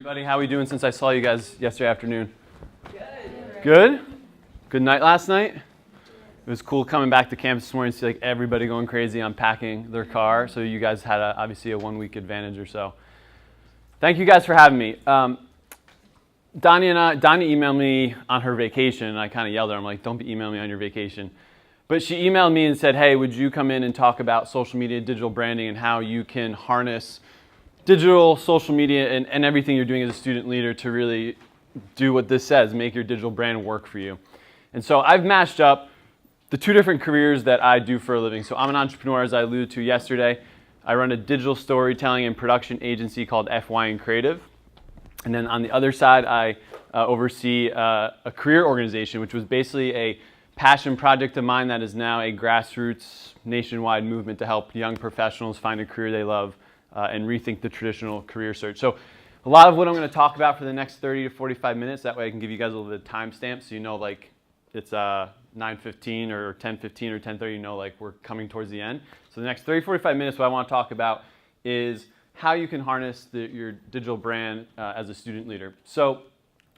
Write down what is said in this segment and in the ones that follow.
Everybody, how are we doing since I saw you guys yesterday afternoon? Good? Good night last night? It was cool coming back to campus this morning and see like everybody going crazy unpacking their car. So you guys had obviously a 1 week advantage or so. Thank you guys for having me. Danya emailed me on her vacation, and I kind of yelled at her. I'm like, don't be emailing me on your vacation. But she emailed me and said, hey, would you come in and talk about social media, digital branding, and how you can harness digital, social media, and everything you're doing as a student leader to really do what this says, make your digital brand work for you. And so I've mashed up the two different careers that I do for a living. So I'm an entrepreneur, as I alluded to yesterday. I run a digital storytelling and production agency called FY & Creative. And then on the other side, I oversee a career organization, which was basically a passion project of mine that is now a grassroots nationwide movement to help young professionals find a career they love and rethink the traditional career search. So a lot of what I'm going to talk about for the next 30 to 45 minutes, that way I can give you guys a little bit of timestamp so you know like it's 9:15 or 10:15 or 10:30, you know like we're coming towards the end. So the next 30, 45 minutes, what I want to talk about is how you can harness your digital brand as a student leader. So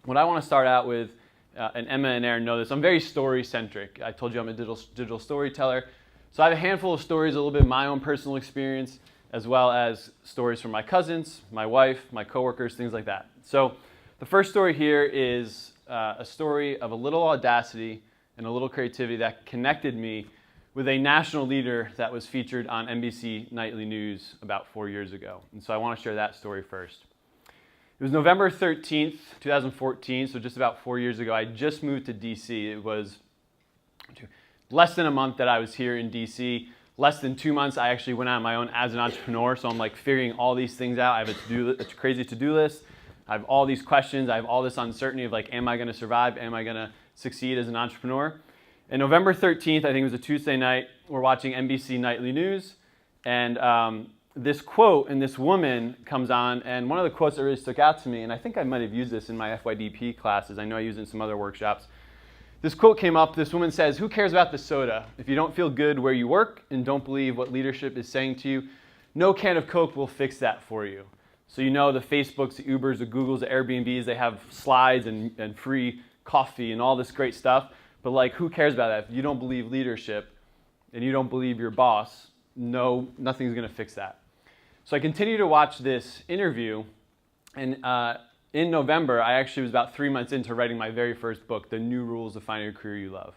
what I want to start out with, and Emma and Aaron know this, I'm very story-centric. I told you I'm a digital storyteller. So I have a handful of stories, a little bit of my own personal experience, as well as stories from my cousins, my wife, my coworkers, things like that. So the first story here is a story of a little audacity and a little creativity that connected me with a national leader that was featured on NBC Nightly News about 4 years ago. And so I want to share that story first. It was November 13th, 2014, so just about 4 years ago. I just moved to DC. It was less than a month that I was here in DC. Less than 2 months, I actually went out on my own as an entrepreneur, so I'm like figuring all these things out. I have a crazy to-do list. I have all these questions. I have all this uncertainty of like, am I going to survive? Am I going to succeed as an entrepreneur? And November 13th, I think it was a Tuesday night, we're watching NBC Nightly News, and this quote and this woman comes on, and one of the quotes that really stuck out to me, and I think I might have used this in my FYDP classes. I know I used it in some other workshops. This quote came up. This woman says, who cares about the soda? If you don't feel good where you work and don't believe what leadership is saying to you, no can of Coke will fix that for you. So you know the Facebooks, the Ubers, the Googles, the Airbnbs, they have slides and free coffee and all this great stuff. But like, who cares about that? If you don't believe leadership and you don't believe your boss, no, nothing's going to fix that. So I continue to watch this interview, and in November, I actually was about 3 months into writing my very first book, The New Rules of Finding a Career You Love.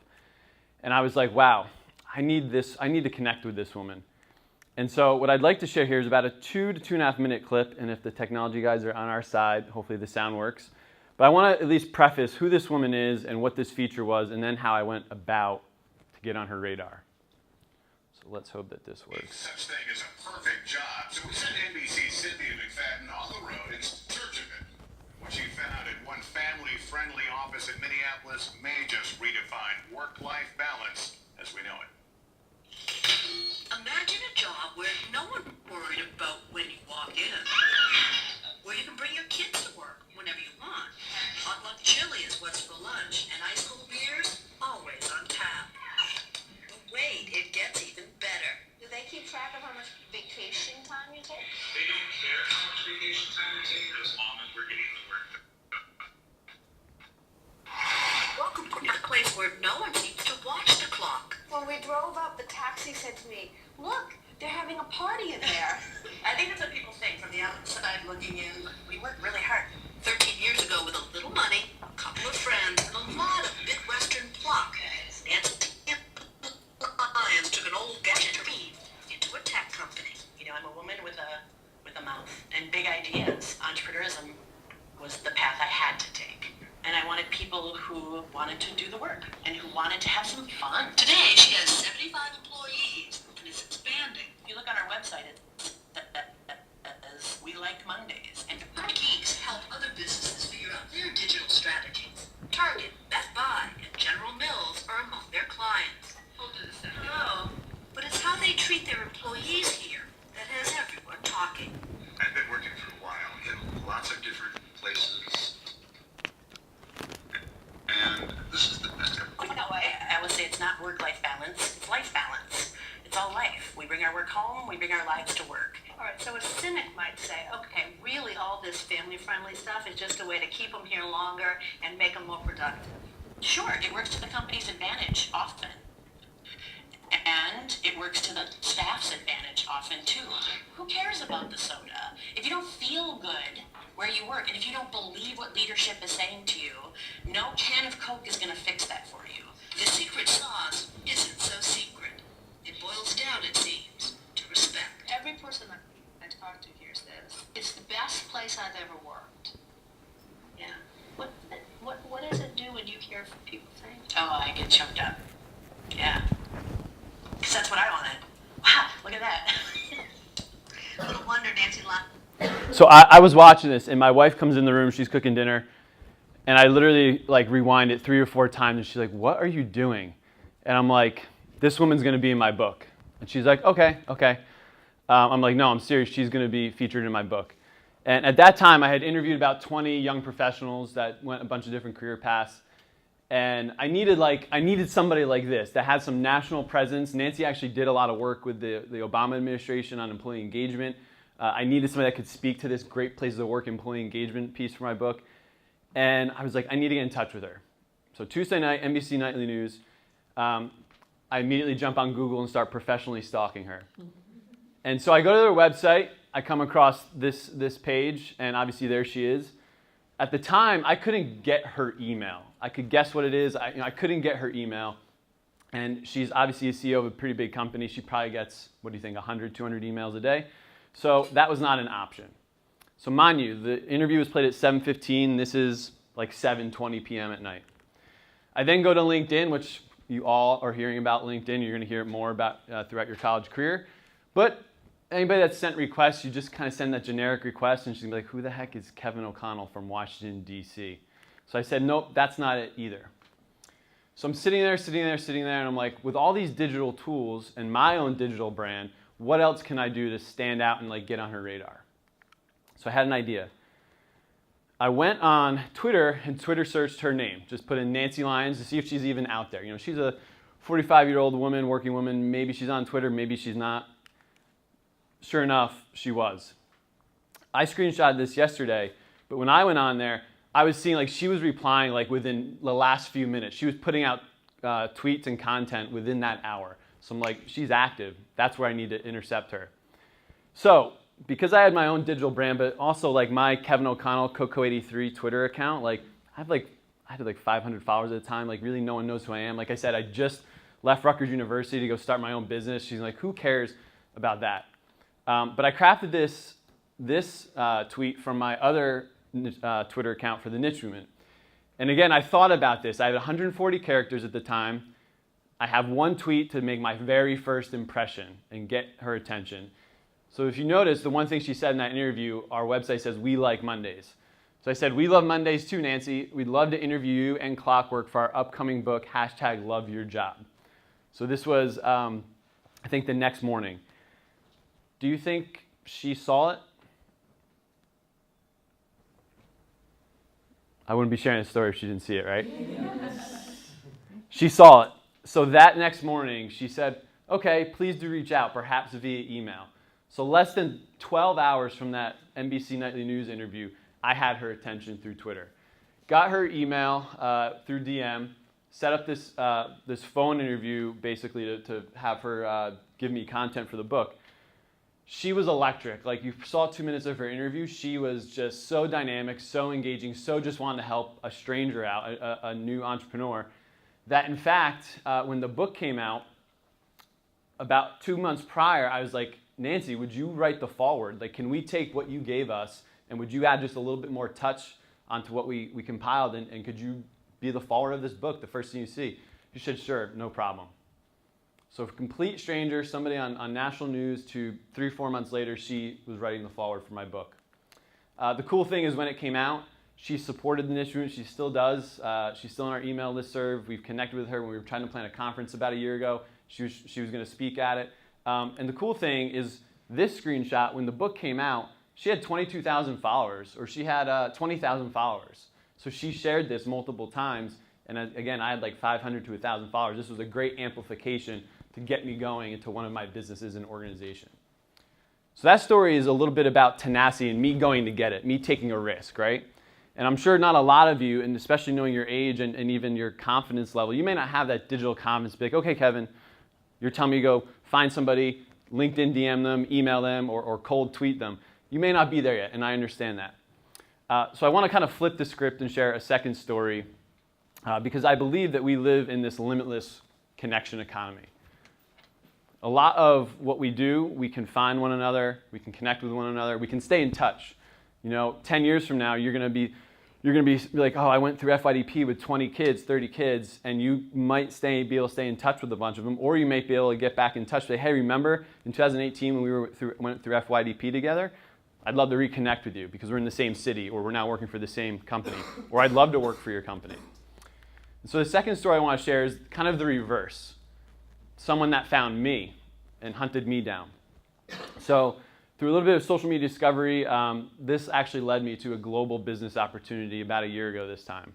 And I was like, wow, I need to connect with this woman. And so what I'd like to share here is about a 2 to 2.5 minute clip, and if the technology guys are on our side, hopefully the sound works. But I want to at least preface who this woman is and what this feature was, and then how I went about to get on her radar. So let's hope that this works. Such thing as a perfect job. So we sent NBC's Cynthia McFadden on the road in search of it. What she found at one family-friendly office in Minneapolis may just redefine work-life balance as we know it. Imagine a job where no one's worried about when you walk in, where you can bring your kids to work whenever you want. Hot luck chili is what's for lunch, and ice cold beers always on tap. But wait, it gets even better. Do they keep track of how much vacation time you take? They don't care how much vacation time we take as long as we're getting the work done. Welcome to a place where no one seems to watch the clock. When we drove up, the taxi said to me, look, they're having a party in there. I think that's what people think from the outside looking in. We worked really hard 13 years ago with a little money, a couple of friends, and a lot of Midwestern pluck. Nancy Lyons took an old gadget into a tech company. You know, I'm a woman with a mouth and big ideas. Entrepreneurism was the path I had to take. And I wanted people who wanted to do the work and who wanted to have some fun. Today, she has 75 employees and is expanding. If you look on our website, it says We Like Mondays. And geeks help other businesses figure out their digital strategies. Target, Best Buy, and General Mills are among their clients. Hold it a second. No, but it's how they treat their employees here that has everyone talking. I've been working for a while in lots of different places. And this is the best ever. No, I would say it's not work-life balance, it's life balance. It's all life. We bring our work home, we bring our lives to work. All right, so a cynic might say, okay, really all this family family-friendly stuff is just a way to keep them here longer and make them more productive. Sure, it works to the company's advantage often. And it works to the staff's advantage often too. Who cares about the soda? If you don't feel good where you work, and if you don't believe what leadership is saying to you, no can of Coke is going to fix that for you. The secret sauce isn't so secret. It boils down, it seems, to respect. Every person that I talk to hears this. It's the best place I've ever worked. Yeah. What does it do when you hear people saying? Oh, I get choked up. Yeah. Because that's what I wanted. Wow, look at that. No wonder Nancy laughed. So I was watching this, and my wife comes in the room. She's cooking dinner, and I literally like rewind it 3 or 4 times, and she's like, "What are you doing?" And I'm like, "This woman's going to be in my book." And she's like, "Okay." I'm like, "No, I'm serious. She's going to be featured in my book." And at that time, I had interviewed about 20 young professionals that went a bunch of different career paths. And I needed somebody like this that had some national presence. Nancy actually did a lot of work with the Obama administration on employee engagement. I needed somebody that could speak to this great places of work employee engagement piece for my book. And I was like, I need to get in touch with her. So Tuesday night, NBC Nightly News, I immediately jump on Google and start professionally stalking her. And so I go to their website. I come across this page, and obviously there she is. At the time, I couldn't get her email. I could guess what it is. I couldn't get her email. And she's obviously a CEO of a pretty big company. She probably gets, what do you think, 100, 200 emails a day. So that was not an option. So mind you, the interview was played at 7:15. This is like 7:20 p.m. at night. I then go to LinkedIn, which you all are hearing about LinkedIn. You're going to hear more about throughout your college career. But anybody that's sent requests, you just kind of send that generic request, and she's going to be like, who the heck is Kevin OConnell from Washington, D.C.? So I said, nope, that's not it either. So I'm sitting there, and I'm like, with all these digital tools and my own digital brand, what else can I do to stand out and like get on her radar? So I had an idea. I went on Twitter and Twitter searched her name. Just put in Nancy Lyons to see if she's even out there. You know, she's a 45-year-old woman, working woman. Maybe she's on Twitter, maybe she's not. Sure enough, she was. I screenshotted this yesterday, but when I went on there, I was seeing like she was replying like within the last few minutes. She was putting out tweets and content within that hour. So I'm like, she's active. That's where I need to intercept her. So because I had my own digital brand, but also like my Kevin OConnell Coco83 Twitter account, like I had like 500 followers at the time. Like really no one knows who I am. Like I said, I just left Rutgers University to go start my own business. She's like, who cares about that? But I crafted this tweet from my other Twitter account for the niche movement. And again, I thought about this. I had 140 characters at the time. I have one tweet to make my very first impression and get her attention. So if you notice, the one thing she said in that interview, our website says, we like Mondays. So I said, we love Mondays too, Nancy. We'd love to interview you and Clockwork for our upcoming book, #LoveYourJob. So this was, I think, the next morning. Do you think she saw it? I wouldn't be sharing this story if she didn't see it, right? She saw it. So that next morning, she said, okay, please do reach out, perhaps via email. So less than 12 hours from that NBC Nightly News interview, I had her attention through Twitter. Got her email through DM, set up this phone interview basically to have her give me content for the book. She was electric. Like you saw 2 minutes of her interview, she was just so dynamic, so engaging, so just wanted to help a stranger out, a new entrepreneur, that in fact, when the book came out, about 2 months prior, I was like, Nancy, would you write the foreword? Like, can we take what you gave us and would you add just a little bit more touch onto what we compiled and could you be the foreword of this book, the first thing you see? She said, sure, no problem. So a complete stranger, somebody on national news, to 3-4 months later, she was writing the foreword for my book. The cool thing is when it came out, she supported the niche movement. She still does. She's still on our email listserv. We've connected with her when we were trying to plan a conference about a year ago. She was going to speak at it. And the cool thing is this screenshot, when the book came out, she had 22,000 followers, or she had 20,000 followers. So she shared this multiple times. And again, I had like 500 to 1,000 followers. This was a great amplification to get me going into one of my businesses and organization. So that story is a little bit about tenacity and me going to get it, me taking a risk, right? And I'm sure not a lot of you, and especially knowing your age and even your confidence level, you may not have that digital confidence to be like, okay, Kevin, you're telling me to go find somebody, LinkedIn DM them, email them, or cold tweet them. You may not be there yet, and I understand that. So I want to kind of flip the script and share a second story because I believe that we live in this limitless connection economy. A lot of what we do, we can find one another, we can connect with one another, we can stay in touch. 10 years from now, you're going to be like, oh, I went through FYDP with 20 kids, 30 kids, and you might be able to stay in touch with a bunch of them, or you might be able to get back in touch and say, hey, remember in 2018 when we went through FYDP together? I'd love to reconnect with you because we're in the same city, or we're now working for the same company, or I'd love to work for your company. And so the second story I want to share is kind of the reverse. Someone that found me and hunted me down. So through a little bit of social media discovery, this actually led me to a global business opportunity about a year ago this time.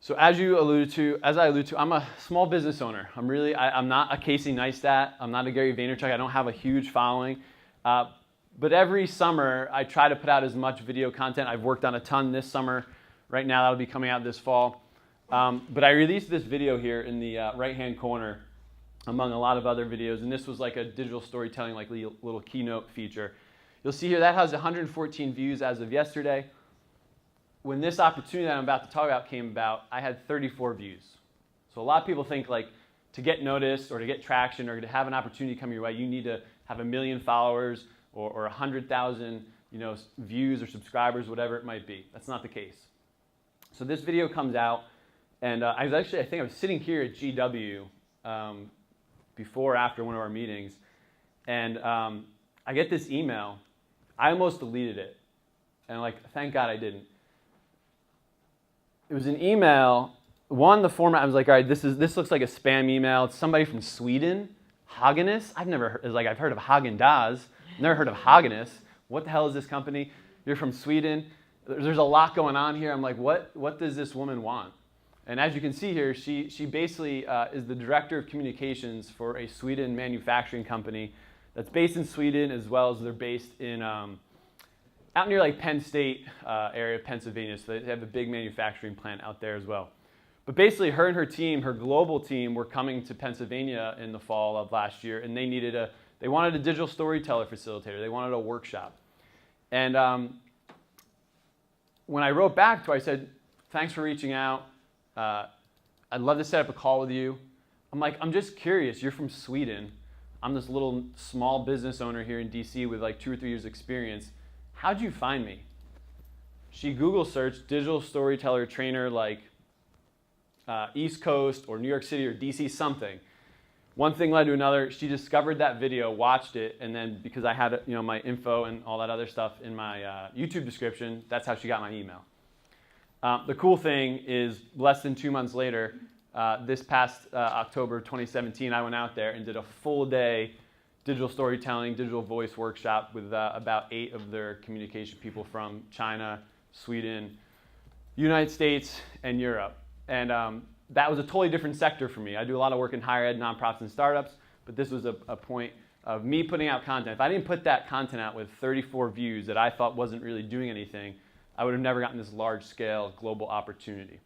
So as I alluded to, I'm a small business owner. I'm not a Casey Neistat. I'm not a Gary Vaynerchuk. I don't have a huge following. But every summer, I try to put out as much video content. I've worked on a ton this summer. Right now, that'll be coming out this fall. But I released this video here in the right-hand corner among a lot of other videos, and this was like a digital storytelling, like little keynote feature. You'll see here that has 114 views as of yesterday. When this opportunity that I'm about to talk about came about, I had 34 views. So a lot of people think like to get noticed or to get traction or to have an opportunity come your way, you need to have 1 million followers or 100,000 views or subscribers, whatever it might be. That's not the case. So this video comes out, and I think I was sitting here at GW before or after one of our meetings, and I get this email. I almost deleted it, and thank God I didn't. It was an email. The format, I was like, all right, this looks like a spam email. It's somebody from Sweden, Hagenus. I've heard of Häagen-Dazs. Never heard of Hagenus. What the hell is this company? You're from Sweden. There's a lot going on here. I'm like, what does this woman want? And as you can see here, she basically is the director of communications for a Sweden manufacturing company that's based in Sweden, as well as they're based in out near Penn State area of Pennsylvania. So they have a big manufacturing plant out there as well. But basically, her and her team, her global team, were coming to Pennsylvania in the fall of last year, and they wanted a digital storyteller facilitator. They wanted a workshop. And when I wrote back to her, I said, thanks for reaching out. I'd love to set up a call with you. I'm like, I'm just curious. You're from Sweden. I'm this little small business owner here in DC with 2 or 3 years experience. How'd you find me? She Google searched digital storyteller trainer East Coast or New York City or DC something. One thing led to another. She discovered that video, watched it, and then because I had my info and all that other stuff in my YouTube description, that's how she got my email. The cool thing is less than 2 months later, this past October 2017, I went out there and did a full day digital storytelling, digital voice workshop with about 8 of their communication people from China, Sweden, United States, and Europe. And that was a totally different sector for me. I do a lot of work in higher ed, nonprofits, and startups, but this was a point of me putting out content. If I didn't put that content out with 34 views that I thought wasn't really doing anything, I would have never gotten this large-scale global opportunity.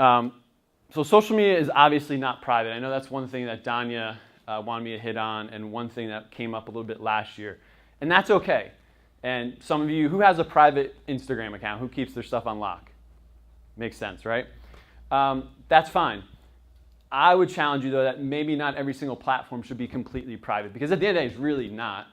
So social media is obviously not private. I know that's one thing that Danya wanted me to hit on, and one thing that came up a little bit last year. And that's okay. And some of you, who has a private Instagram account, who keeps their stuff on lock? Makes sense, right? That's fine. I would challenge you, though, that maybe not every single platform should be completely private, because at the end of the day, it's really not.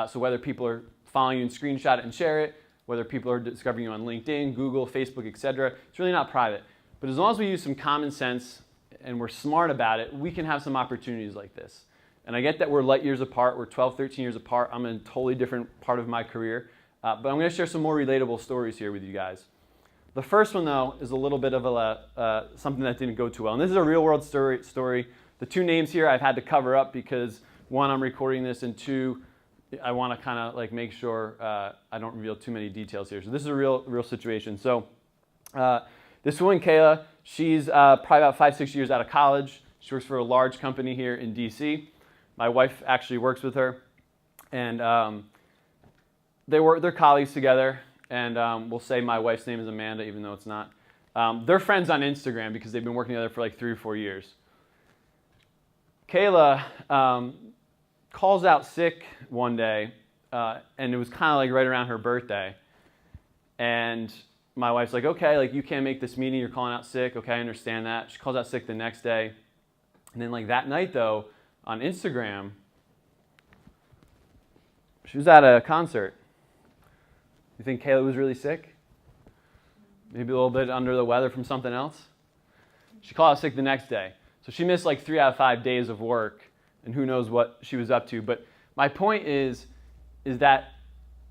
So whether people are following you and screenshot it and share it, whether people are discovering you on LinkedIn, Google, Facebook, etc., it's really not private. But as long as we use some common sense and we're smart about it, we can have some opportunities like this. And I get that we're light years apart. We're 12, 13 years apart. I'm in a totally different part of my career. But I'm going to share some more relatable stories here with you guys. The first one, though, is a little bit of something that didn't go too well. And this is a real-world story. The 2 names here I've had to cover up because, 1, I'm recording this, and 2, I want to kind of make sure I don't reveal too many details here. So this is a real situation. So this woman, Kayla, she's probably about 5, 6 years out of college. She works for a large company here in DC. My wife actually works with her, and they're colleagues together. And we'll say my wife's name is Amanda, even though it's not. They're friends on Instagram because they've been working together for like 3 or 4 years. Kayla calls out sick one day, and it was kind of like right around her birthday. And my wife's like, okay, like you can't make this meeting, you're calling out sick. Okay, I understand that. She calls out sick the next day. And then like that night though, on Instagram, she was at a concert. You think Kayla was really sick? Maybe a little bit under the weather from something else? She called out sick the next day. So she missed like 3 out of 5 days of work, and who knows what she was up to. But my point is that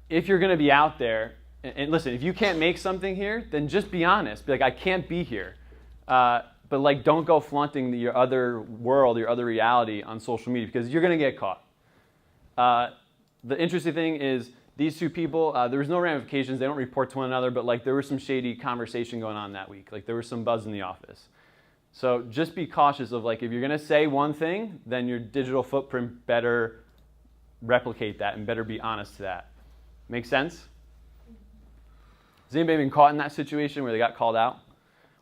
if you're going to be out there, and listen, if you can't make something here, then just be honest. Be like, I can't be here. But like, don't go flaunting your other world, your other reality on social media, because you're going to get caught. The interesting thing is these 2 people, there was no ramifications. They don't report to one another, but like there was some shady conversation going on that week. Like there was some buzz in the office. So just be cautious of like, if you're going to say one thing, then your digital footprint better replicate that and better be honest to that. Make sense? Has anybody been caught in that situation where they got called out?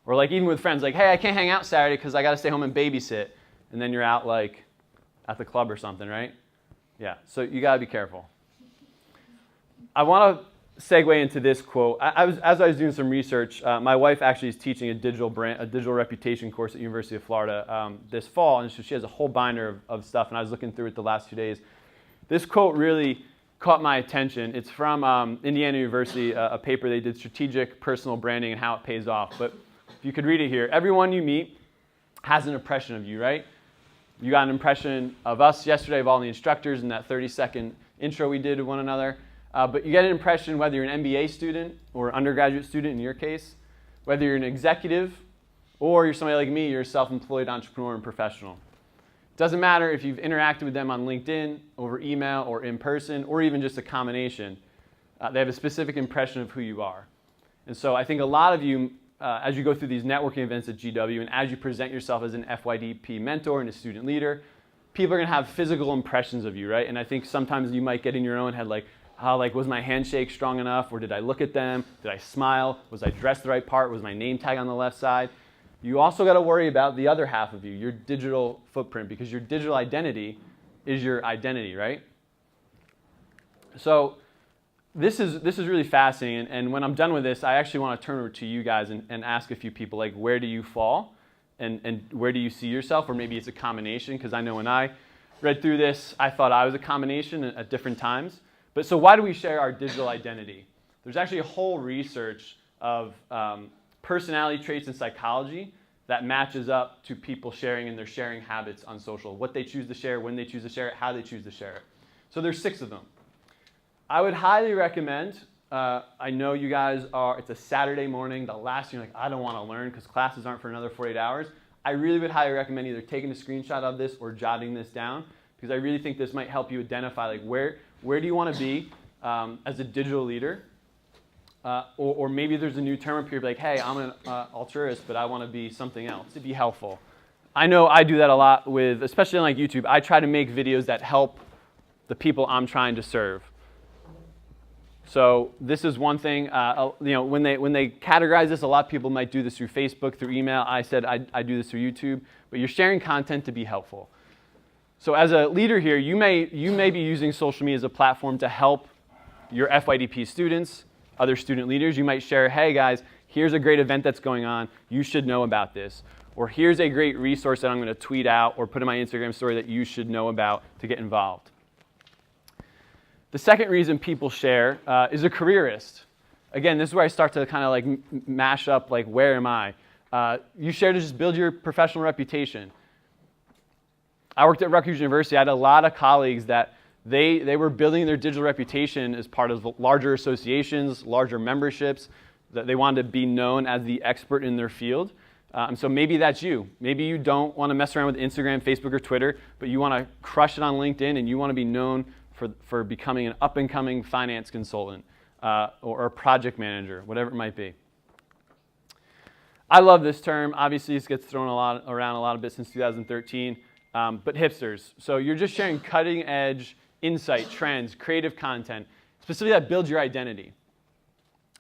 Or like even with friends, like, hey, I can't hang out Saturday because I got to stay home and babysit. And then you're out like at the club or something, right? Yeah, so you got to be careful. I want to segue into this quote. As I was doing some research, my wife actually is teaching a digital reputation course at University of Florida this fall, and so she has a whole binder of stuff, and I was looking through it the last 2 days. This quote really caught my attention. It's from Indiana University, a paper they did, Strategic Personal Branding and How It Pays Off. But if you could read it here, everyone you meet has an impression of you, right? You got an impression of us yesterday, of all the instructors in that 30-second intro we did to one another. But you get an impression whether you're an MBA student or undergraduate student in your case, whether you're an executive or you're somebody like me, you're a self-employed entrepreneur and professional. It doesn't matter if you've interacted with them on LinkedIn, over email, or in person, or even just a combination. They have a specific impression of who you are. And so I think a lot of you, as you go through these networking events at GW and as you present yourself as an FYDP mentor and a student leader, people are going to have physical impressions of you, right? And I think sometimes you might get in your own head like, was my handshake strong enough, or did I look at them? Did I smile? Was I dressed the right part? Was my name tag on the left side? You also got to worry about the other half of you, your digital footprint, because your digital identity is your identity, right? So this is really fascinating, and when I'm done with this, I actually want to turn over to you guys and ask a few people, like, where do you fall, and where do you see yourself, or maybe it's a combination, because I know when I read through this, I thought I was a combination at different times. But so why do we share our digital identity? There's actually a whole research of personality traits and psychology that matches up to people sharing and their sharing habits on social. What they choose to share, when they choose to share it, how they choose to share it. So there's 6 of them. I would highly recommend, I know you guys it's a Saturday morning, the last thing you're like, I don't want to learn because classes aren't for another 48 hours. I really would highly recommend either taking a screenshot of this or jotting this down, because I really think this might help you identify like where do you want to be as a digital leader? Or maybe there's a new term up here, like, hey, I'm an altruist, but I want to be something else. It'd be helpful. I know I do that a lot with, especially on like YouTube. I try to make videos that help the people I'm trying to serve. So this is one thing. When they categorize this, a lot of people might do this through Facebook, through email. I said I do this through YouTube, but you're sharing content to be helpful. So as a leader here, you may be using social media as a platform to help your FYDP students, other student leaders. You might share, hey guys, here's a great event that's going on. You should know about this. Or here's a great resource that I'm going to tweet out or put in my Instagram story that you should know about to get involved. The second reason people share is a careerist. Again, this is where I start to kind of like mash up, like, where am I? You share to just build your professional reputation. I worked at Rutgers University. I had a lot of colleagues that they were building their digital reputation as part of larger associations, larger memberships, that they wanted to be known as the expert in their field. So maybe that's you. Maybe you don't want to mess around with Instagram, Facebook, or Twitter, but you want to crush it on LinkedIn and you want to be known for becoming an up-and-coming finance consultant or a project manager, whatever it might be. I love this term. Obviously, this gets thrown around a lot of bit since 2013. but hipsters. So you're just sharing cutting edge insight, trends, creative content, specifically that builds your identity.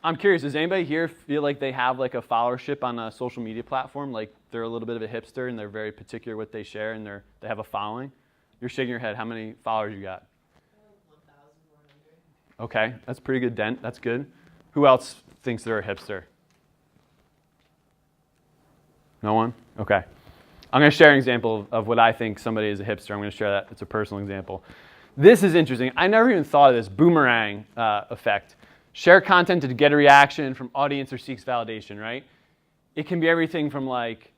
I'm curious, does anybody here feel like they have like a followership on a social media platform? Like they're a little bit of a hipster and they're very particular what they share and they have a following? You're shaking your head. How many followers you got? 1,100. Okay, that's a pretty good dent. That's good. Who else thinks they're a hipster? No one? Okay. I'm going to share an example of what I think somebody is a hipster. I'm going to share that. It's a personal example. This is interesting. I never even thought of this boomerang effect. Share content to get a reaction from audience or seeks validation, right? It can be everything from like,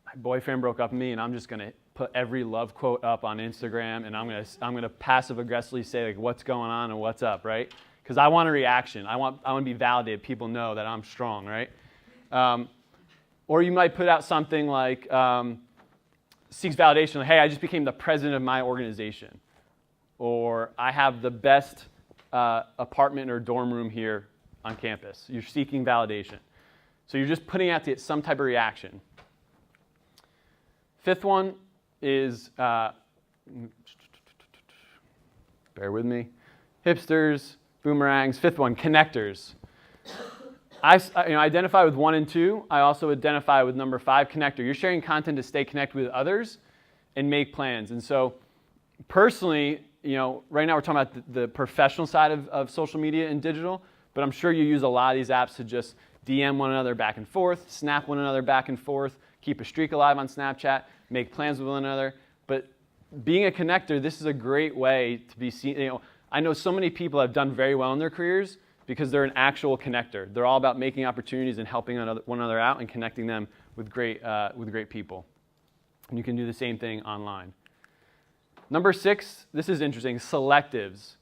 my boyfriend broke up with me and I'm just going to put every love quote up on Instagram and I'm going to passive aggressively say like what's going on and what's up, right? Because I want a reaction. I want to be validated. People know that I'm strong, right? Or you might put out something like seeks validation, like, hey, I just became the president of my organization. Or I have the best apartment or dorm room here on campus. You're seeking validation. So you're just putting out to get some type of reaction. Fifth one is, bear with me, hipsters, boomerangs. Fifth one, connectors. I identify with 1 and 2. I also identify with number 5, connector. You're sharing content to stay connected with others and make plans. And so personally, right now we're talking about the professional side of social media and digital, but I'm sure you use a lot of these apps to just DM one another back and forth, snap one another back and forth, keep a streak alive on Snapchat, make plans with one another. But being a connector, this is a great way to be seen. I know so many people have done very well in their careers because they're an actual connector. They're all about making opportunities and helping one another out and connecting them with great people. And you can do the same thing online. Number 6, this is interesting, selectives.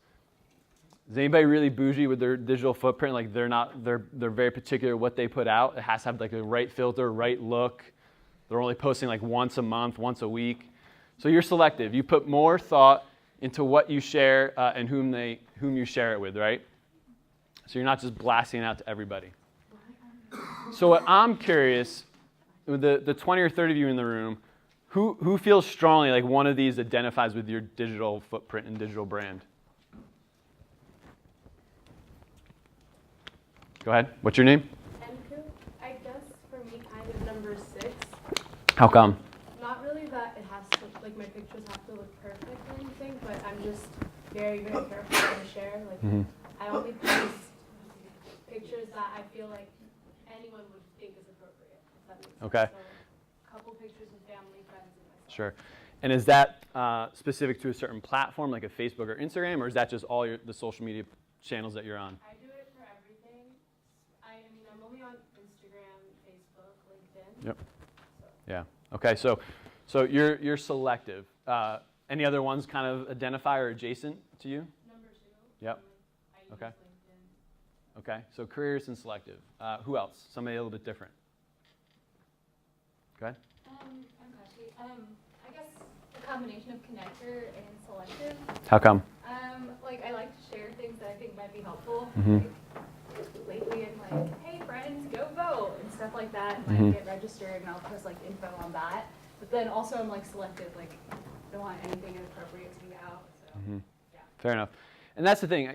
Is anybody really bougie with their digital footprint? Like they're very particular what they put out. It has to have like the right filter, right look. They're only posting like once a month, once a week. So you're selective. You put more thought into what you share and whom you share it with, right? So you're not just blasting it out to everybody. So what I'm curious, with the 20 or 30 of you in the room, who feels strongly like one of these identifies with your digital footprint and digital brand? Go ahead. What's your name? I guess for me, kind of number 6. How come? Not really that it has to, like my pictures have to look perfect or anything, but I'm just very, very careful when I share. Like I only post pictures that I feel like anyone would think is appropriate. If that makes sense. Okay. So a couple pictures with family, friends, and myself. Sure. And is that specific to a certain platform, like a Facebook or Instagram, or is that just all the social media channels that you're on? I do it for everything. I mean, I'm only on Instagram, Facebook, LinkedIn. Yep. Yeah. Okay. So you're selective. Any other ones kind of identify or adjacent to you? Number 2. Yep. I use Okay. LinkedIn. Okay. So careers and selective. Who else? Somebody a little bit different. Go ahead. I'm Kashi. I guess a combination of connector and selective. How come? Like I like to share things that I think might be helpful. Mhm. Like, lately, I'm like, hey friends, go vote and stuff like that. And I get registered and I'll post like info on that. But then also I'm like selective. Like I don't want anything inappropriate to be out. So yeah. Fair enough. And that's the thing.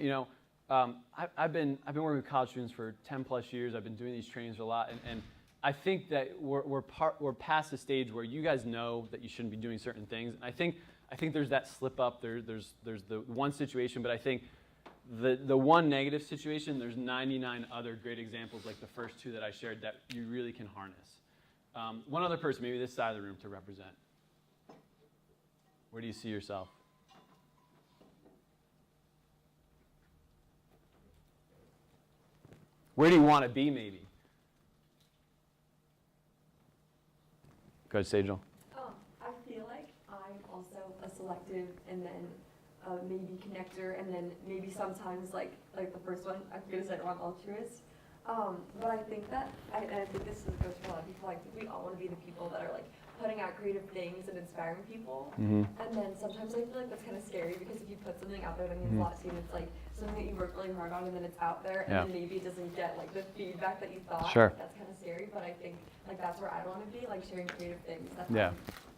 I've been working with college students for 10 plus years. I've been doing these trainings a lot, and I think that we're past the stage where you guys know that you shouldn't be doing certain things. And I think there's that slip up. There's the one situation, but I think the one negative situation, there's 99 other great examples like the first 2 that I shared that you really can harness. One other person, maybe this side of the room to represent. Where do you see yourself? Where do you want to be, maybe? Go ahead, Sejal. I feel like I'm also a selective and then maybe connector and then maybe sometimes like the first one, I'm going to say it wrong, altruist. But I think that, and I think this goes for a lot of people, like we all want to be the people that are like putting out creative things and inspiring people. And then sometimes I feel like that's kind of scary because if you put something out there that means a lot to you and it's like something that you worked really hard on and then it's out there and then maybe it doesn't get like the feedback that you thought. Sure. Like, that's kind of scary, but I think like that's where I want to be, like sharing creative things. That's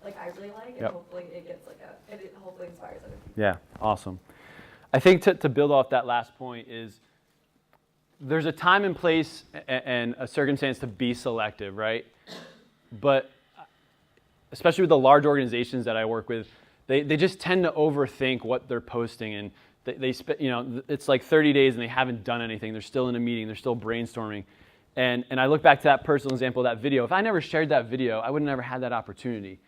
like I really like, and Yep. hopefully it gets like and it hopefully inspires other people. Yeah, awesome. I think to build off that last point is there's a time and place and a circumstance to be selective, right? But especially with the large organizations that I work with, they just tend to overthink what they're posting, and it's like 30 days and they haven't done anything. They're still in a meeting. They're still brainstorming. And I look back to that personal example of that video. If I never shared that video, I would have never had that opportunity.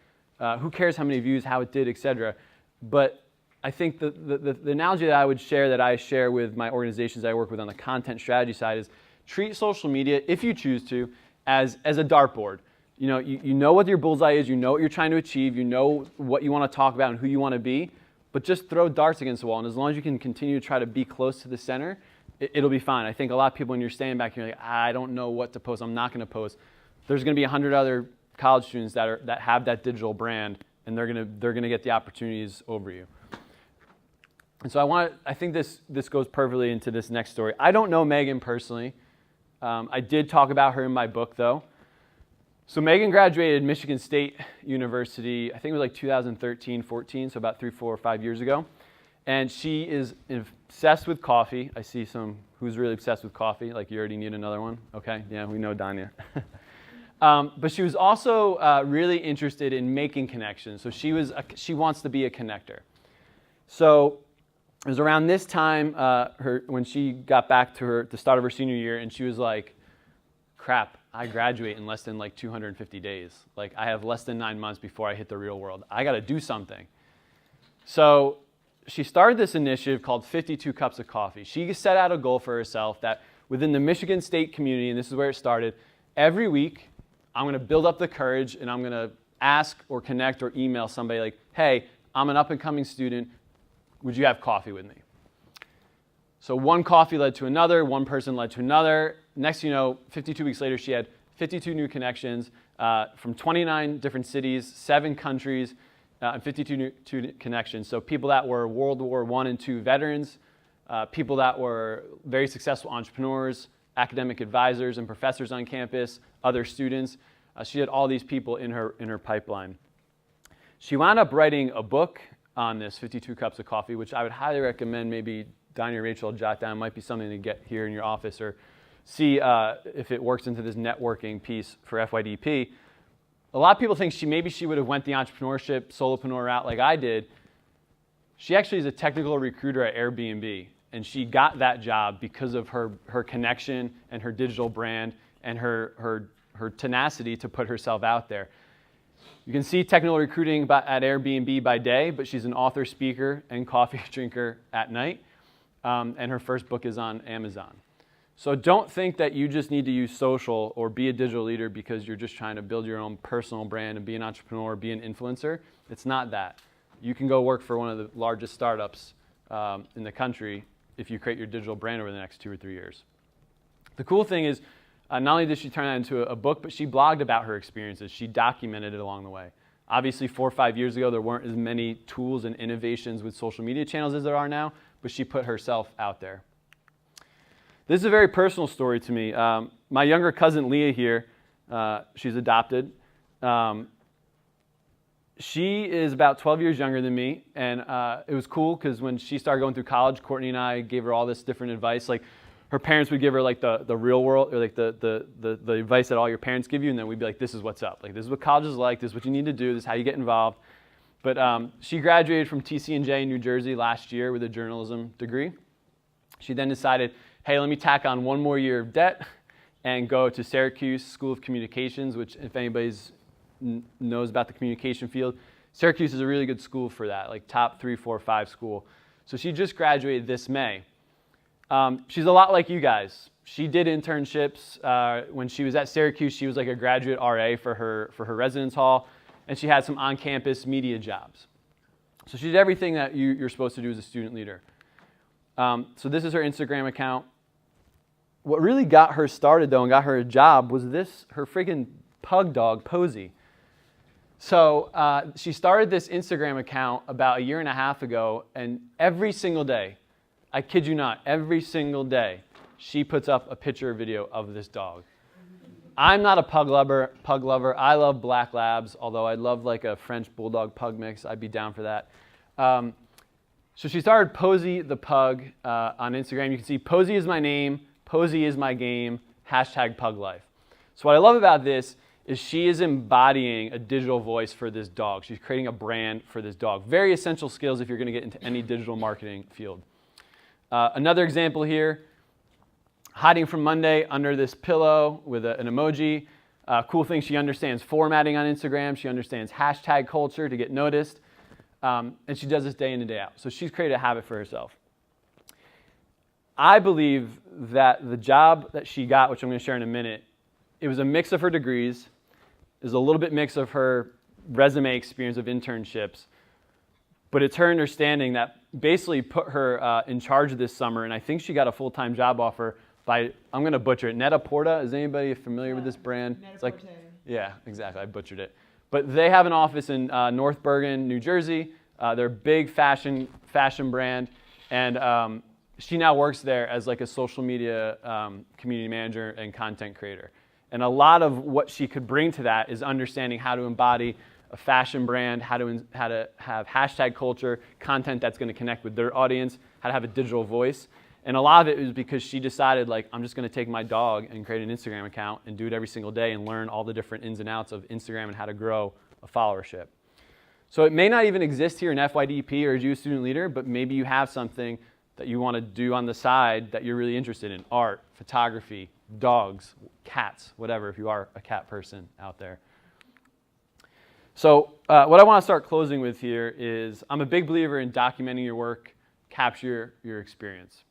Who cares how many views, how it did, et cetera. But I think the analogy that I would share, that I share with my organizations I work with on the content strategy side, is treat social media, if you choose to, as a dartboard. You know what your bullseye is, you know what you're trying to achieve, you know what you want to talk about and who you want to be, but just throw darts against the wall. And as long as you can continue to try to be close to the center, it'll be fine. I think a lot of people, when you're standing back, you're like, I don't know what to post, I'm not going to post. There's going to be 100 other college students that have that digital brand, and they're going to get the opportunities over you. And so I think this goes perfectly into this next story. I don't know Megan personally. I did talk about her in my book, though. So Megan graduated Michigan State University, I think it was like 2013, 14, so about 3, 4, 5 years ago. And she is obsessed with coffee. I see some who's really obsessed with coffee, like you already need another one. Okay, yeah, we know Danya. But she was also really interested in making connections. So she wants to be a connector. So it was around this time when she got back to the start of her senior year, and she was like, crap, I graduate in less than like 250 days. Like I have less than 9 months before I hit the real world. I got to do something. So she started this initiative called 52 Cups of Coffee. She set out a goal for herself that within the Michigan State community, and this is where it started, every week I'm going to build up the courage and I'm going to ask or connect or email somebody like, hey, I'm an up-and-coming student. Would you have coffee with me? So one coffee led to another, one person led to another. Next thing you know, 52 weeks later, she had 52 new connections from 29 different cities, 7 countries, and 52 new connections. So people that were World War I and II veterans, people that were very successful entrepreneurs, academic advisors and professors on campus, other students. She had all these people in her pipeline. She wound up writing a book on this 52 Cups of Coffee, which I would highly recommend. Maybe Danya Rachel jot down. It might be something to get here in your office, or see if it works into this networking piece for FYDP. A lot of people think maybe she would have went the entrepreneurship, solopreneur route like I did. She actually is a technical recruiter at Airbnb, and she got that job because of her connection and her digital brand and her tenacity to put herself out there. You can see technical recruiting at Airbnb by day, but she's an author, speaker, and coffee drinker at night. And her first book is on Amazon. So don't think that you just need to use social or be a digital leader because you're just trying to build your own personal brand and be an entrepreneur, be an influencer. It's not that. You can go work for one of the largest startups in the country if you create your digital brand over the next 2 or 3 years. The cool thing is, not only did she turn that into a book, but she blogged about her experiences. She documented it along the way. Obviously, 4 or 5 years ago, there weren't as many tools and innovations with social media channels as there are now, but she put herself out there. This is a very personal story to me. My younger cousin, Leah here, she's adopted. She is about 12 years younger than me, and it was cool because when she started going through college, Courtney and I gave her all this different advice. Like, her parents would give her like the real world, or like the advice that all your parents give you, and then we'd be like, this is what's up. Like, this is what college is like, this is what you need to do, this is how you get involved. But she graduated from TC&J in New Jersey last year with a journalism degree. She then decided, hey, let me tack on 1 more year of debt and go to Syracuse School of Communications, which if anybody knows about the communication field, Syracuse is a really good school for that, like top 3, 4, 5 school. So she just graduated this May. She's a lot like you guys. She did internships. When she was at Syracuse, she was like a graduate RA for her residence hall, and she had some on-campus media jobs. So she did everything that you're supposed to do as a student leader. So this is her Instagram account. What really got her started, though, and got her a job was her friggin' pug dog, Posey. So she started this Instagram account about 1.5 years ago, and every single day, I kid you not, every single day, she puts up a picture or video of this dog. I'm not a pug lover. I love black labs, although I love like a French bulldog pug mix. I'd be down for that. So she started Posey the Pug on Instagram. You can see Posey is my name, Posey is my game, #PugLife. So what I love about this is she is embodying a digital voice for this dog. She's creating a brand for this dog. Very essential skills if you're going to get into any digital marketing field. Another example here, hiding from Monday under this pillow with an emoji. Cool thing, she understands formatting on Instagram. She understands hashtag culture to get noticed. And she does this day in and day out. So she's created a habit for herself. I believe that the job that she got, which I'm going to share in a minute, it was a mix of her degrees. It was a little bit mix of her resume experience of internships. But it's her understanding that basically put her in charge of this summer. And I think she got a full-time job offer by, I'm going to butcher it, Net-a-Porter. Is anybody familiar with this brand? It's like, yeah, exactly. I butchered it. But they have an office in North Bergen, New Jersey. They're a big fashion brand. And she now works there as like a social media community manager and content creator. And a lot of what she could bring to that is understanding how to embody a fashion brand, how to have hashtag culture, content that's going to connect with their audience, how to have a digital voice. And a lot of it was because she decided, like, I'm just going to take my dog and create an Instagram account and do it every single day and learn all the different ins and outs of Instagram and how to grow a followership. So it may not even exist here in FYDP or as you a student leader, but maybe you have something that you want to do on the side that you're really interested in. Art, photography, dogs, cats, whatever, if you are a cat person out there. So what I want to start closing with here is I'm a big believer in documenting your work, capture your experience.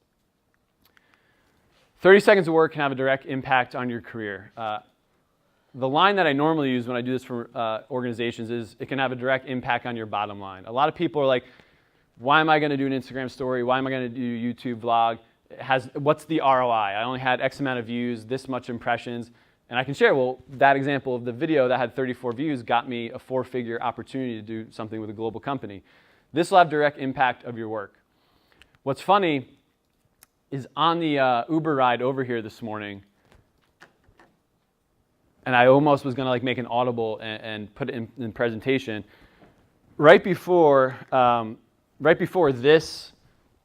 30 seconds of work can have a direct impact on your career. The line that I normally use when I do this for organizations is it can have a direct impact on your bottom line. A lot of people are like, why am I going to do an Instagram story? Why am I going to do a YouTube vlog? What's the ROI? I only had X amount of views, this much impressions. And I can share, well, that example of the video that had 34 views got me a 4-figure opportunity to do something with a global company. This will have direct impact of your work. What's funny is on the Uber ride over here this morning, and I almost was going to like make an audible and put it in presentation. Right before this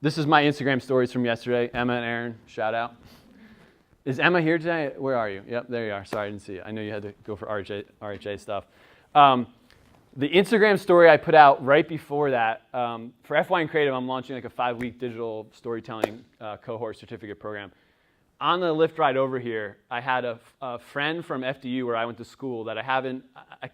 is my Instagram stories from yesterday. Emma and Aaron, shout out. Is Emma here today? Where are you? Yep, there you are. Sorry, I didn't see you. I know you had to go for RHA stuff. The Instagram story I put out right before that, for FY and Creative, I'm launching like a 5-week digital storytelling cohort certificate program. On the Lyft ride over here, I had a friend from FDU where I went to school that I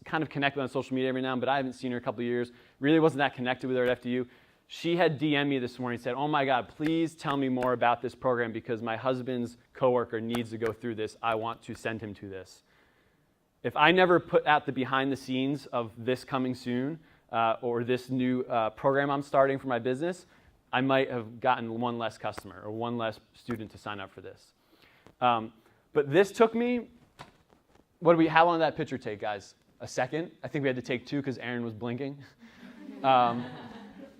kind of connect with on social media every now and then, but I haven't seen her a couple of years. Really wasn't that connected with her at FDU. She had DM'd me this morning and said, oh my God, please tell me more about this program because my husband's coworker needs to go through this. I want to send him to this. If I never put out the behind the scenes of this coming soon or this new program I'm starting for my business, I might have gotten one less customer or one less student to sign up for this. But this took me, how long did that picture take, guys? A second? I think we had to take 2 because Aaron was blinking.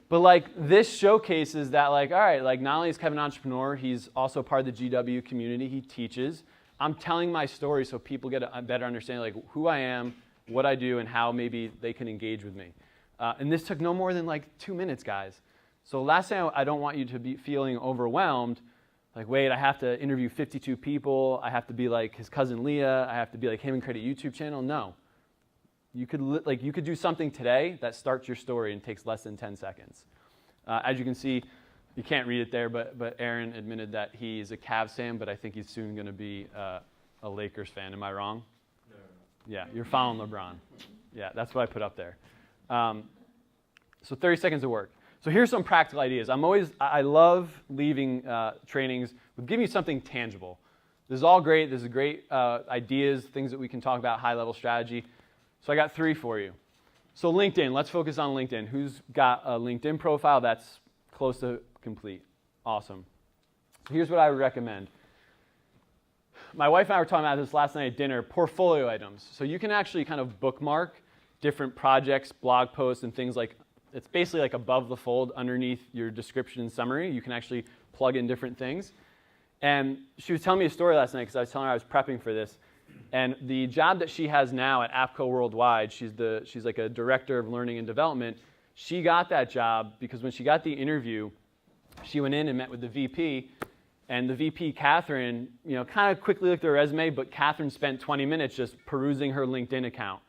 But like this showcases that like, all right, like not only is Kevin an entrepreneur, he's also part of the GW community. He teaches. I'm telling my story so people get a better understanding like who I am, what I do, and how maybe they can engage with me. And this took no more than like 2 minutes, guys. So last thing, I don't want you to be feeling overwhelmed. Like, wait, I have to interview 52 people. I have to be like his cousin Leah. I have to be like him and create a YouTube channel. No. You could do something today that starts your story and takes less than 10 seconds. As you can see, you can't read it there, but Aaron admitted that he's a Cavs fan, but I think he's soon going to be a Lakers fan. Am I wrong? No. Yeah, you're following LeBron. Yeah, that's what I put up there. So 30 seconds of work. So here's some practical ideas. I love leaving trainings with giving you something tangible. This is all great. This is great ideas, things that we can talk about, high-level strategy. So I got 3 for you. So LinkedIn, let's focus on LinkedIn. Who's got a LinkedIn profile that's close to complete? Awesome. Here's what I would recommend. My wife and I were talking about this last night at dinner, portfolio items. So you can actually kind of bookmark different projects, blog posts, and things like, it's basically like above the fold underneath your description and summary. You can actually plug in different things. And she was telling me a story last night because I was telling her I was prepping for this. And the job that she has now at APCO Worldwide, she's like a director of learning and development. She got that job because when she got the interview, she went in and met with the VP. And the VP, Catherine, kind of quickly looked at her resume, but Catherine spent 20 minutes just perusing her LinkedIn account.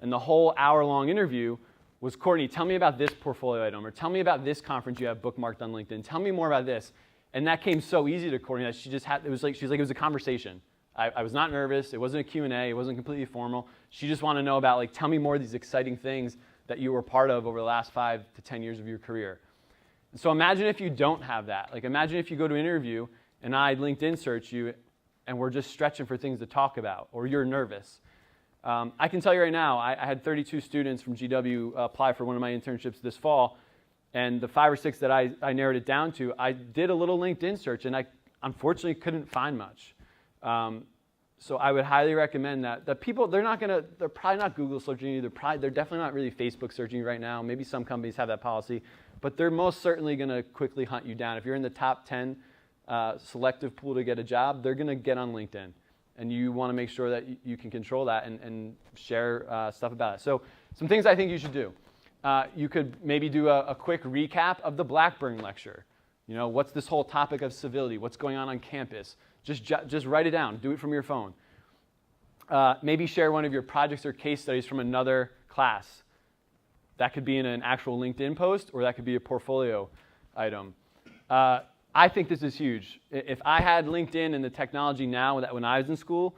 And the whole hour-long interview was, Courtney, tell me about this portfolio item, or tell me about this conference you have bookmarked on LinkedIn. Tell me more about this. And that came so easy to Courtney that she just had, it was a conversation. I was not nervous. It wasn't a Q&A. It wasn't completely formal. She just wanted to know about, like, tell me more of these exciting things that you were part of over the last 5 to 10 years of your career. And so imagine if you don't have that. Like, imagine if you go to an interview and I LinkedIn search you and we're just stretching for things to talk about, or you're nervous. I can tell you right now, I had 32 students from GW apply for one of my internships this fall, and the 5 or 6 that I narrowed it down to, I did a little LinkedIn search, and I unfortunately couldn't find much. So I would highly recommend that people, they're probably not Google searching you, they're definitely not really Facebook searching you right now. Maybe some companies have that policy, but they're most certainly going to quickly hunt you down. If you're in the top 10 selective pool to get a job, they're going to get on LinkedIn. And you want to make sure that you can control that and share stuff about it. So some things I think you should do. You could maybe do a quick recap of the Blackburn lecture. What's this whole topic of civility? What's going on campus? Just write it down. Do it from your phone. Maybe share one of your projects or case studies from another class. That could be in an actual LinkedIn post, or that could be a portfolio item. I think this is huge. If I had LinkedIn and the technology now that when I was in school,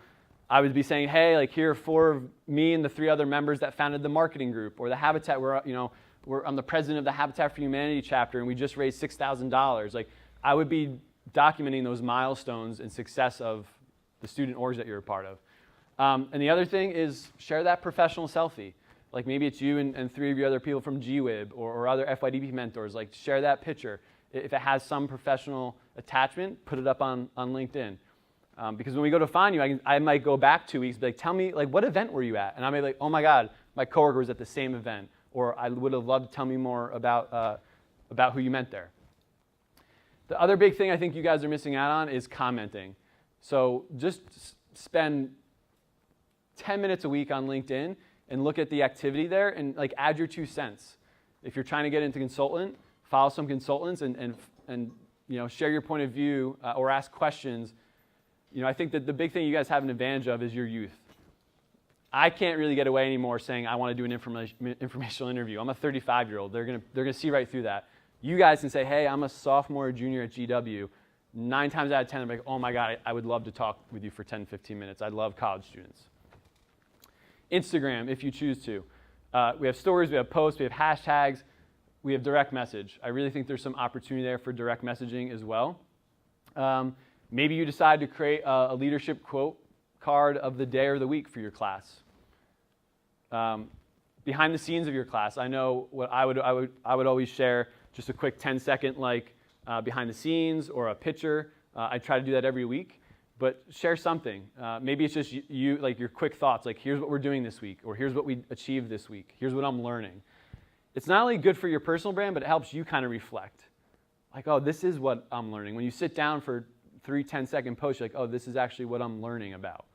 I would be saying, hey, like, here are 4 of me and the 3 other members that founded the marketing group, or the Habitat, I'm the president of the Habitat for Humanity chapter, and we just raised $6,000. Like, I would be documenting those milestones and success of the student orgs that you're a part of. And the other thing is share that professional selfie. Like, maybe it's you and 3 of your other people from GWIB or other FYDP mentors. Like, share that picture. If it has some professional attachment, put it up on LinkedIn. Because when we go to find you, I might go back 2 weeks, be like, tell me, like, what event were you at? And I may be like, oh my God, my coworker was at the same event. Or I would have loved to tell me more about who you met there. The other big thing I think you guys are missing out on is commenting. So just spend 10 minutes a week on LinkedIn and look at the activity there and, like, add your 2 cents. If you're trying to get into consultant, follow some consultants and share your point of view or ask questions. I think that the big thing you guys have an advantage of is your youth. I can't really get away anymore saying I want to do an informational interview. I'm a 35-year-old. They're gonna see right through that. You guys can say, hey, I'm a sophomore or junior at GW. 9 times out of 10, I'm like, oh my God, I would love to talk with you for 10, 15 minutes. I love college students. Instagram, if you choose to. We have stories, we have posts, we have hashtags. We have direct message. I really think there's some opportunity there for direct messaging as well. Maybe you decide to create a leadership quote card of the day or the week for your class. Behind the scenes of your class, I know what I would always share just a quick 10-second behind the scenes or a picture. I try to do that every week, but share something. Maybe it's just you, like, your quick thoughts, like, here's what we're doing this week, or here's what we achieved this week. Here's what I'm learning. It's not only good for your personal brand, but it helps you kind of reflect. Like, oh, this is what I'm learning. When you sit down for 3 10-second posts, you're like, oh, this is actually what I'm learning about.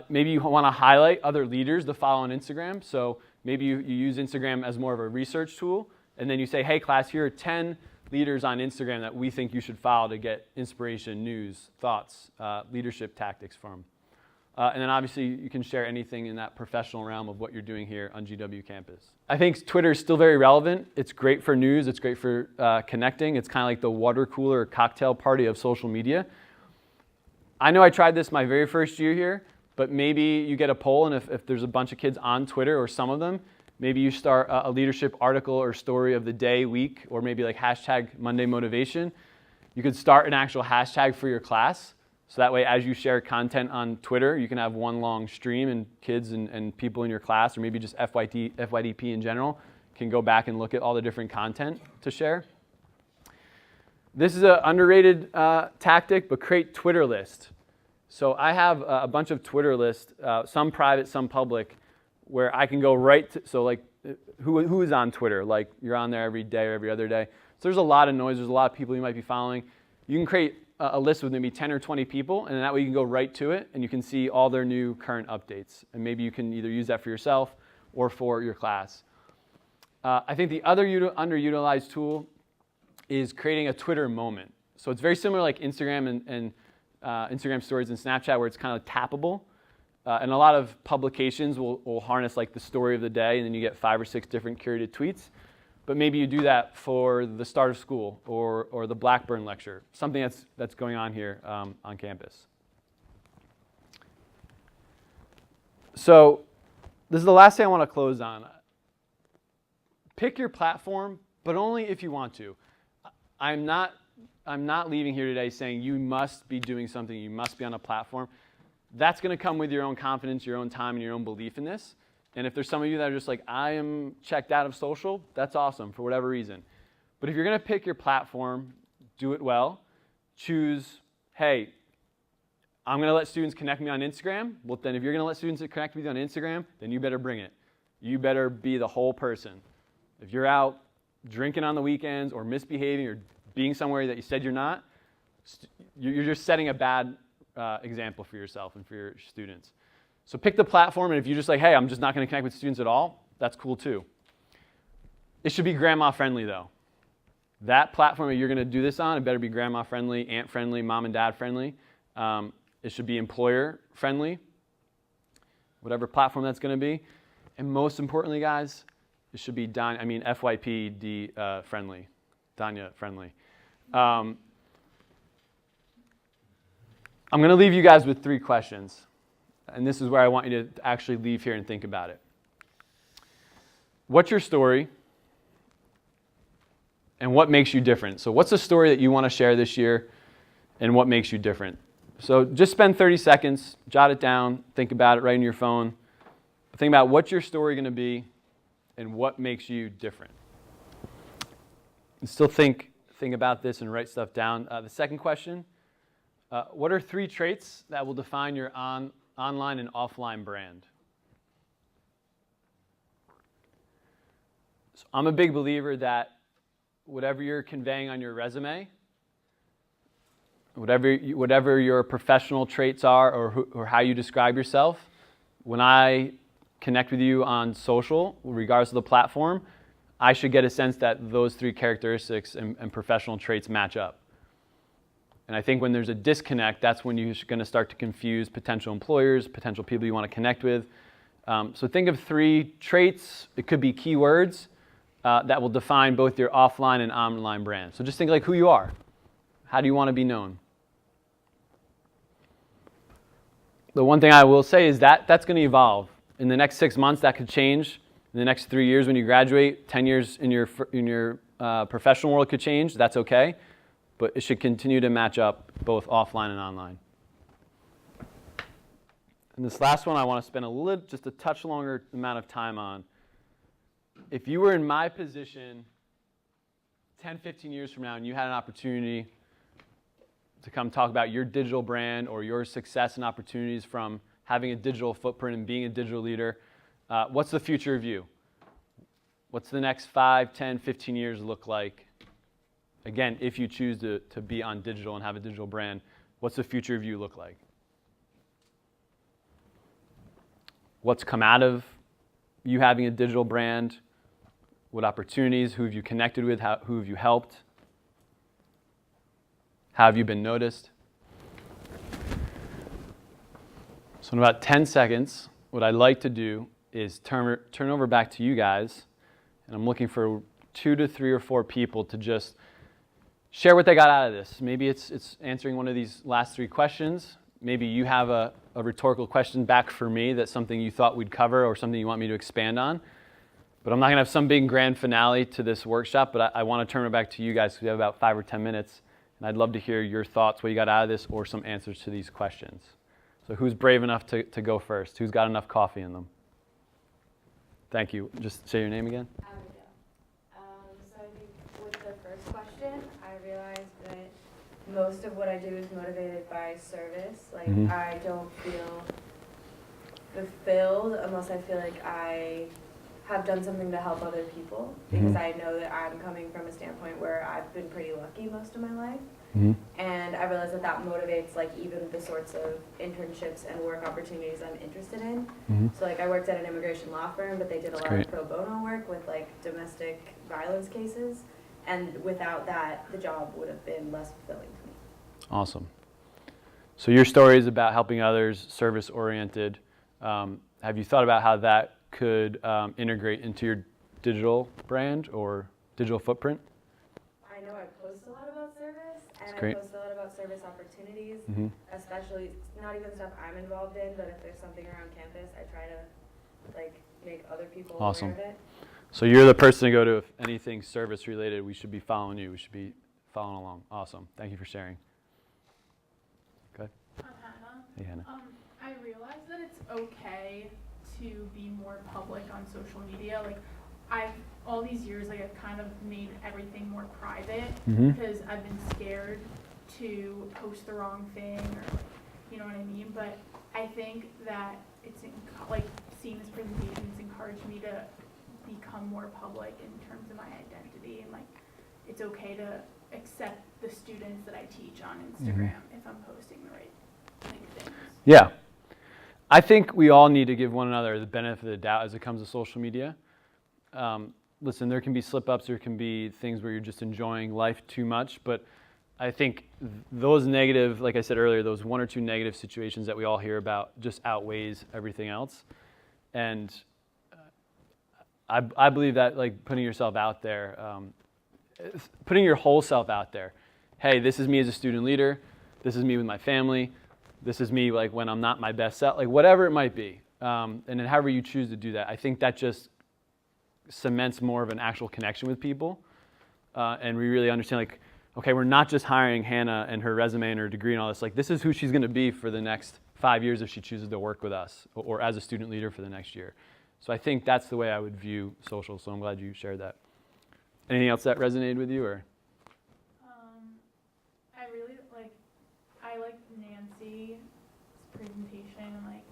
Maybe you want to highlight other leaders to follow on Instagram. So maybe you use Instagram as more of a research tool, and then you say, hey, class, here are 10 leaders on Instagram that we think you should follow to get inspiration, news, thoughts, leadership tactics from. And then obviously you can share anything in that professional realm of what you're doing here on GW campus. I think Twitter is still very relevant. It's great for news. It's great for connecting. It's kind of like the water cooler cocktail party of social media. I know I tried this my very first year here, but maybe you get a poll, and if there's a bunch of kids on Twitter, or some of them, maybe you start a leadership article or story of the day, week, or maybe like hashtag Monday Motivation. You could start an actual hashtag for your class. So that way, as you share content on Twitter, you can have one long stream, and kids and people in your class, or maybe just FYDP in general, can go back and look at all the different content to share. This is an underrated tactic, but create Twitter list. So I have a bunch of Twitter lists, some private, some public, where I can go right to, so like, who is on Twitter? Like, you're on there every day or every other day. So there's a lot of noise. There's a lot of people you might be following. You can create a list with maybe 10 or 20 people, and that way you can go right to it, and you can see all their new current updates. And maybe you can either use that for yourself or for your class. I think the other underutilized tool is creating a Twitter moment. So it's very similar like Instagram and Instagram stories and Snapchat, where it's kind of tappable. And a lot of publications will harness like the story of the day, and then you get 5 or 6 different curated tweets. But maybe you do that for the start of school or the Blackburn lecture, something that's going on here on campus. So this is the last thing I want to close on. Pick your platform, but only if you want to. I'm not leaving here today saying you must be doing something, you must be on a platform. That's going to come with your own confidence, your own time, and your own belief in this. And if there's some of you that are just like, I am checked out of social, that's awesome for whatever reason. But if you're going to pick your platform, do it well. Choose, hey, I'm going to let students connect me on Instagram. Well, then if you're going to let students connect with you on Instagram, then you better bring it. You better be the whole person. If you're out drinking on the weekends or misbehaving or being somewhere that you said you're not, you're just setting a bad example for yourself and for your students. So pick the platform, and if you're just like, hey, I'm just not going to connect with students at all, that's cool too. It should be grandma friendly though. That platform that you're going to do this on, it better be grandma friendly, aunt friendly, mom and dad friendly. It should be employer friendly, whatever platform that's going to be. And most importantly, guys, it should be FYPD friendly, Danya friendly. I'm going to leave you guys with 3 questions. And this is where I want you to actually leave here and think about it. What's your story? And what makes you different? So what's the story that you want to share this year? And what makes you different? So just spend 30 seconds, jot it down, think about it right in your phone. Think about what's your story going to be and what makes you different. And still think about this and write stuff down. The second question, what are 3 traits that will define your online and offline brand? So I'm a big believer that whatever you're conveying on your resume, whatever your professional traits are or how you describe yourself, when I connect with you on social, regardless of the platform, I should get a sense that those 3 characteristics and professional traits match up. And I think when there's a disconnect, that's when you're going to start to confuse potential employers, potential people you want to connect with. So think of 3 traits. It could be keywords that will define both your offline and online brand. So just think like who you are. How do you want to be known? The one thing I will say is that that's going to evolve. In the next 6 months, that could change. In the next 3 years when you graduate, 10 years in your professional world could change. That's okay. But it should continue to match up both offline and online. And this last one I want to spend just a touch longer amount of time on. If you were in my position 10, 15 years from now and you had an opportunity to come talk about your digital brand or your success and opportunities from having a digital footprint and being a digital leader, what's the future of you? What's the next 5, 10, 15 years look like? Again, if you choose to be on digital and have a digital brand, what's the future of you look like? What's come out of you having a digital brand? What opportunities? Who have you connected with? Who have you helped? How have you been noticed? So in about 10 seconds, what I'd like to do is turn over back to you guys, and I'm looking for 2 to 3 or 4 people to just share what they got out of this. Maybe it's answering one of these last 3 questions. Maybe you have a rhetorical question back for me that's something you thought we'd cover or something you want me to expand on. But I'm not going to have some big grand finale to this workshop, but I want to turn it back to you guys because we have about 5 or 10 minutes. And I'd love to hear your thoughts, what you got out of this, or some answers to these questions. So who's brave enough to go first? Who's got enough coffee in them? Thank you. Just say your name again. So I think with the first question, I realized that most of what I do is motivated by service. Like, I don't feel fulfilled unless I feel like I have done something to help other people, because I know that I'm coming from a standpoint where I've been pretty lucky most of my life. And I realized that that motivates like even the sorts of internships and work opportunities I'm interested in. So like I worked at an immigration law firm, but they did a lot of pro bono work with like domestic violence cases. And without that, the job would have been less fulfilling to me. Awesome. So your story is about helping others, service-oriented. Have you thought about how that could integrate into your digital brand or digital footprint? I know I post a lot about service, and great. I post a lot about service opportunities, especially not even stuff I'm involved in, but if there's something around campus, I try to like make other people aware of it. So you're the person to go to if anything service related. We should be following you. We should be following along. Awesome. Thank you for sharing. Good. I'm Hannah. Hey, Hannah. I realized that it's okay to be more public on social media. Like, all these years, like, I've kind of made everything more private because I've been scared to post the wrong thing or, like, you know what I mean? But I think that it's, like, seeing this presentation has encouraged me to become more public in terms of my identity, and like it's okay to accept the students that I teach on Instagram if I'm posting the right things. Yeah. I think we all need to give one another the benefit of the doubt as it comes to social media. Listen, there can be slip-ups, there can be things where you're just enjoying life too much, but I think those negative, like I said earlier, those one or two negative situations that we all hear about just outweighs everything else. And I believe that like putting yourself out there, putting your whole self out there. Hey, this is me as a student leader. This is me with my family. This is me like when I'm not my best self, like whatever it might be. And then however you choose to do that, I think that just cements more of an actual connection with people. And we really understand like, okay, we're not just hiring Hannah and her resume and her degree and all this. Like this is who she's going to be for the next 5 years if she chooses to work with us or as a student leader for the next year. So I think that's the way I would view social, so I'm glad you shared that. Anything else that resonated with you, or? I like Nancy's presentation, and like,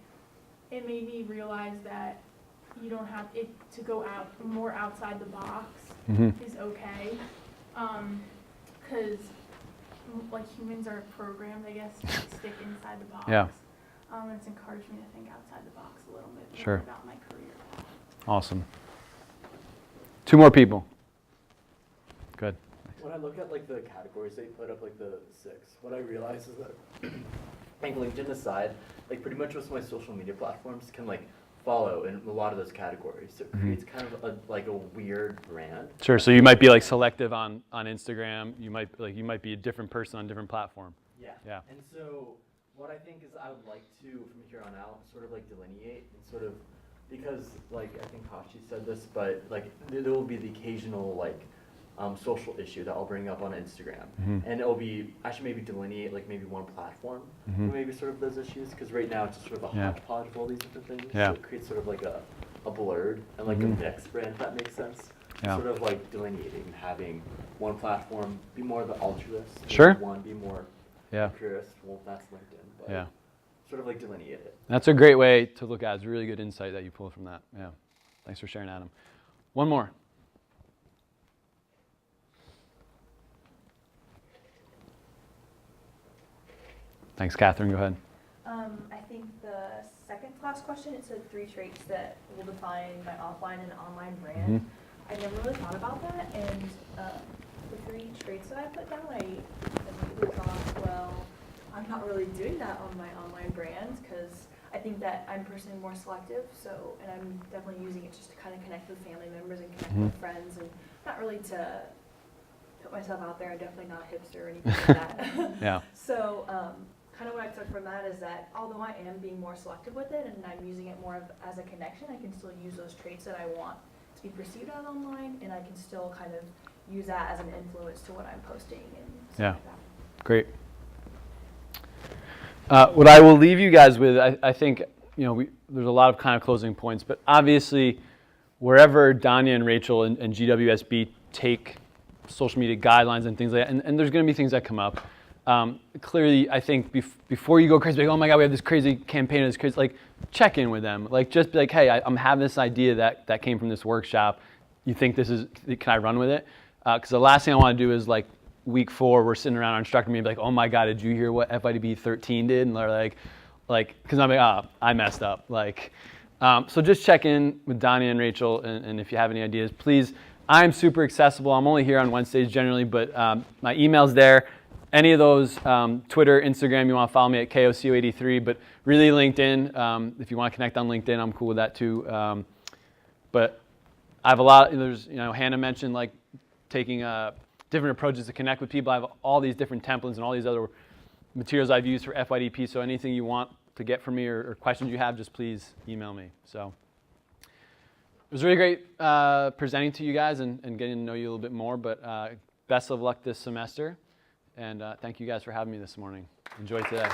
it made me realize that you don't have it to go out more outside the box is okay. Because like humans are programmed, I guess, to stick inside the box. Yeah. It's encouraged me to think outside the box a little bit Sure. about my career. Awesome. 2 more people. Good. When I look at like the categories they put up, like the 6, what I realize is that, like LinkedIn aside, like pretty much most of my social media platforms can like follow in a lot of those categories. So it creates kind of like a weird brand. Sure. So you might be like selective on Instagram. You might be a different person on a different platform. Yeah. Yeah. And so what I think is I would like to, from here on out, sort of like delineate and sort of, because like I think Kashi said this, but like there will be the occasional like social issue that I'll bring up on Instagram, and it'll be actually maybe delineate like maybe one platform for maybe sort of those issues, because right now it's just sort of a hodgepodge of all these different things. Yeah. So it creates sort of like a blurred and like a mixed brand, if that makes sense. Yeah. Sort of like delineating and having one platform be more the altruist, Sure. one be more purist. Well, that's LinkedIn, but sort of like delineate it. That's a great way to look at it. It's really good insight that you pulled from that. Yeah. Thanks for sharing, Adam. One more. Thanks, Catherine. Go ahead. I think the second to last question, it said 3 traits that will define my offline and online brand. I never really thought about that, and the 3 traits that I put down, I immediately thought, well, I'm not really doing that on my online brand, because I think that I'm personally more selective, so, and I'm definitely using it just to kind of connect with family members and connect with friends, and not really to put myself out there. I'm definitely not a hipster or anything like that. Yeah. So, kind of what I took from that is that although I am being more selective with it and I'm using it more as a connection, I can still use those traits that I want to be perceived as online, and I can still kind of use that as an influence to what I'm posting and stuff like that. Great. What I will leave you guys with, I think, there's a lot of kind of closing points, but obviously wherever Danya and Rachel and GWSB take social media guidelines and things like that, and there's going to be things that come up. Clearly, I think before you go crazy, like, oh my God, we have this crazy campaign, this crazy, like, check in with them. Like, just be like, hey, I'm having this idea that came from this workshop. You think this is, can I run with it? Because the last thing I want to do is like week 4, we're sitting around our instructor meeting like, oh my God, did you hear what FIDB 13 did? And they're like, because I'm like, I messed up. Like, so just check in with Danya and Rachel, and if you have any ideas, please. I'm super accessible. I'm only here on Wednesdays generally, but my email's there. Any of those, Twitter, Instagram, you want to follow me at KOCO83, but really LinkedIn. If you want to connect on LinkedIn, I'm cool with that too. But I have a lot, there's, Hannah mentioned like taking different approaches to connect with people. I have all these different templates and all these other materials I've used for FYDP. So anything you want to get from me or questions you have, just please email me. So it was really great presenting to you guys and getting to know you a little bit more, but best of luck this semester. And thank you guys for having me this morning. Enjoy today.